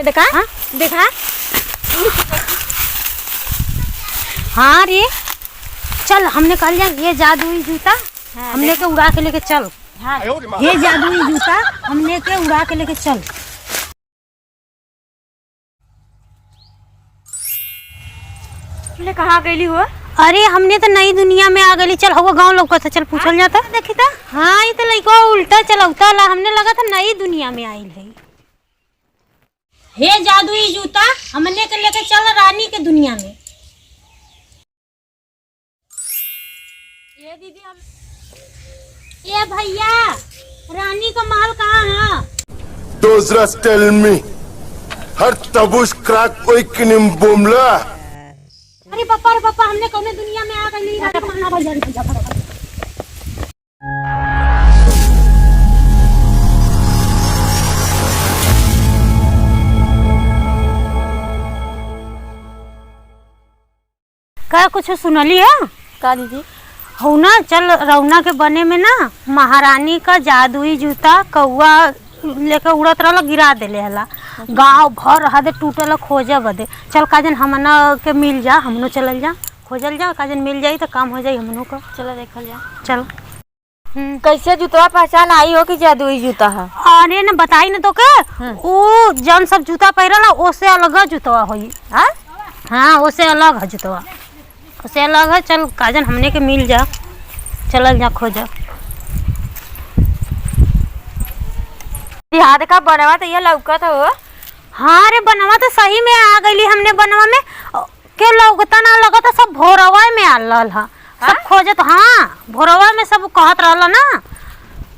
देखा हाँ? देखा। हाँ रे चल, हमने कल ये जादुई जूता हमने के उड़ा के लेके चल। हाँ ये जादुई जूता हमने के उड़ा के लेके चल। तुमने कहाँ गई हो? अरे हमने तो नई दुनिया में आ गई। चल हुआ गांव लोग से चल पूछल जाता। देखी था हाँ ये तो लड़का उल्टा चलौता ला। हमने लगा था नई दुनिया में आई है। हे जादुई जूता हमने के लेके चल रानी के दुनिया में। ये दीदी हम ये भैया रानी का महल कहाँ है? Those tell me. Her tabush crack oikinim boomla. अरे पापा हमने कौन दुनिया में आ गई। क्या कुछ सुनली है का दीदी? हो ना चल रौना के बने में ना महारानी का जादुई जूता कौआ लेके उड़त रहा गिरा देले हला। गांव भर हदे टूटल खोजे बदे। चल काजन हमना के मिल जा, हमनो चलल जा खोजल जा। काजन मिल जाई तो काम हो जाई हमनो का। चलो देखल जा। चल कैसे जूता पहचान आई हो कि जादुई जूता है? अरे न बताई न तो के वो जन सब जूता पहिरला ओसे अलग जूतवा होई। हाँ ओसे अलग है जूतवा, ओसे अलग है। चल काजन हमने के मिल जा, चलल जा खोजा। हाथ का बनवा तो ये लौकत हो। हाँ रे बनवा तो सही में आ गई। हमने बनवा में के लौकता ना लगा था, सब भोरवा में आ रहल है सब खोजत। हाँ भोरवा में सब कहत रहल ना,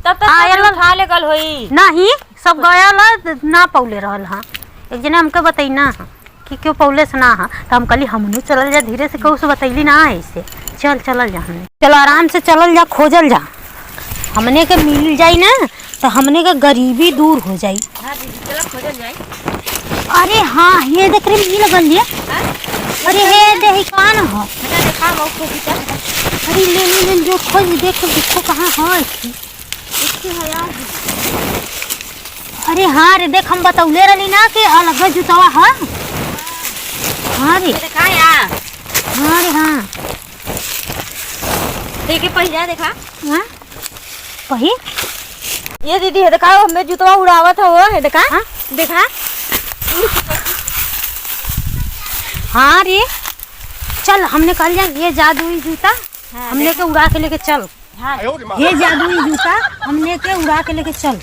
तब तक आयल उठा ले गल होई नहीं सब गयल ना पौले रहल। हाँ एक जने हमके बताई ना कि क्यों पौले से ना। हाँ तो हम कहली हमनू चलल जा धीरे से, कहू से बतैली ना ऐसे। चल चलल जा, हमने चल आराम से चलल जा खोजल जा। हमने के मिल जाई ना तो हमने के गरीबी दूर हो जाई। हाँ दीदी चलो खोजल जाए। अरे हाँ ये देख रही मिल लगल ये। अरे हे देही कान हो। देखा मऊ खोजी चल। अरे ले जो खोज देख देखो कहाँ है इसकी। इसकी है यार। अरे हाँ रे देख हम बतौले रही ना कि अलग जूतवा है। हाँ रे देखा यार। हाँ रे हाँ देखे पहिया देखा। हाँ वही ये दीदी है देखा, हमें जूतवा उड़ावत हो है देखा। हाँ? देखा हाँ रे चल, हमने कल ये जादुई जूता हमने के उड़ा के लेके चल। हाँ ये जादुई जूता हमने के उड़ा के लेके चल।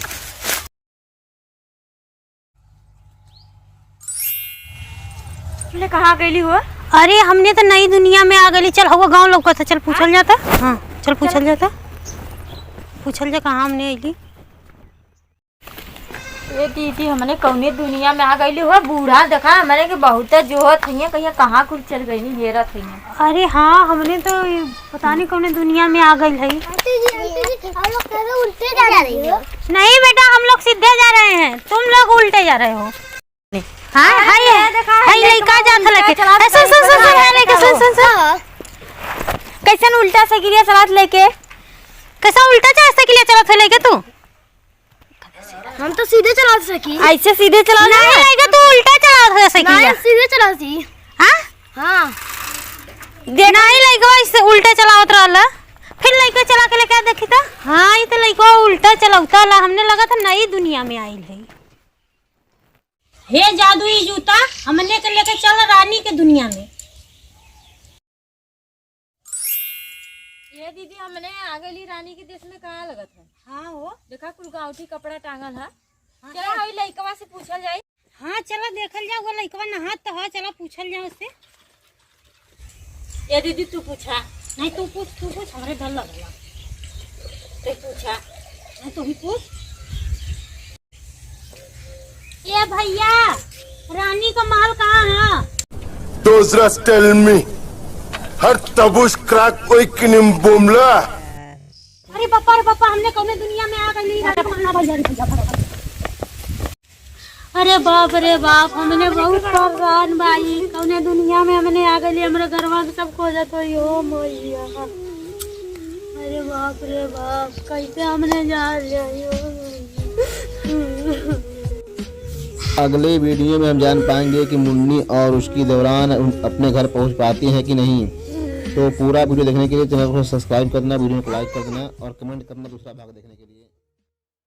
तुमने कहाँ गई हो? अरे हमने तो नई दुनिया में आ गई। चल हुआ गांव लोग से चल पूछल जाता। हाँ चल पूछल जाता, पूछल जा कहाँ हमने अली। ये दीदी हमने कौने दुनिया में आ गई हो। बूढ़ा देखा हमारे के बहुत जोहत है, कहीं कहाँ कुछ चल गई नहीं घेरत है। अरे हाँ हमने तो पता नहीं कौन दुनिया में आ गई है। उल्टे जा रही हो? नहीं बेटा हम लोग सीधे जा रहे हैं, तुम लोग उल्टे जा रहे हो। हाँ हाय हाय लड़का जात लेके सुन सुन सुन लेके सुन सुन सुन कैसन उल्टा से गिरिया सलात लेके। कैसा उल्टा से के लिए चलत है लेके तू? हम तो सीधे चला सकी। ऐसे सीधे चला नहीं लेके तू उल्टा चलात है साइकिल। नहीं सीधे चला सी। हां हाँ देखा ही लड़का ऐसे उल्टा चलावत रहला, फिर लड़का चला के लेके देखी था। हाँ ये तो लड़का उल्टा चलावता ला। हमने लगा था नई दुनिया में आई है। हे जादुई जूता हमने के लेके चल रानी के दुनिया में। ये दीदी हमने आ गई रानी के देश में कहाँ लगत है। हाँ हो देखा कुल गाँठी कपड़ा टांगल है। चला हई लइकवा से पूछल जाए। हाँ चला देखल जाओ लड़कवा नहात तो है, चला पूछल जाओ उससे। ये दीदी तू पूछा। नहीं तू पूछ हमरे डर लगला। तू पूछा। नहीं तू ही पूछ। ये भैया रानी का महल कहाँ है? Those tell me. Her tabush crack oikinim boomla. अरे पापा हमने कौन दुनिया में आ गई। अरे बाप रे बाप हमने बहुत परेशान भाई। कौन दुनिया में हमने आ गई। हमारे घरवा के सब खोजत हो यो मैया। अरे बाप रे बाप कैसे हमने जा लिया। अगले वीडियो में हम जान पाएंगे कि मुन्नी और उसकी दौरान अपने घर पहुंच पाती हैं कि नहीं। तो पूरा वीडियो देखने के लिए चैनल को सब्सक्राइब करना, वीडियो को लाइक कर देना और कमेंट करना दूसरा भाग देखने के लिए।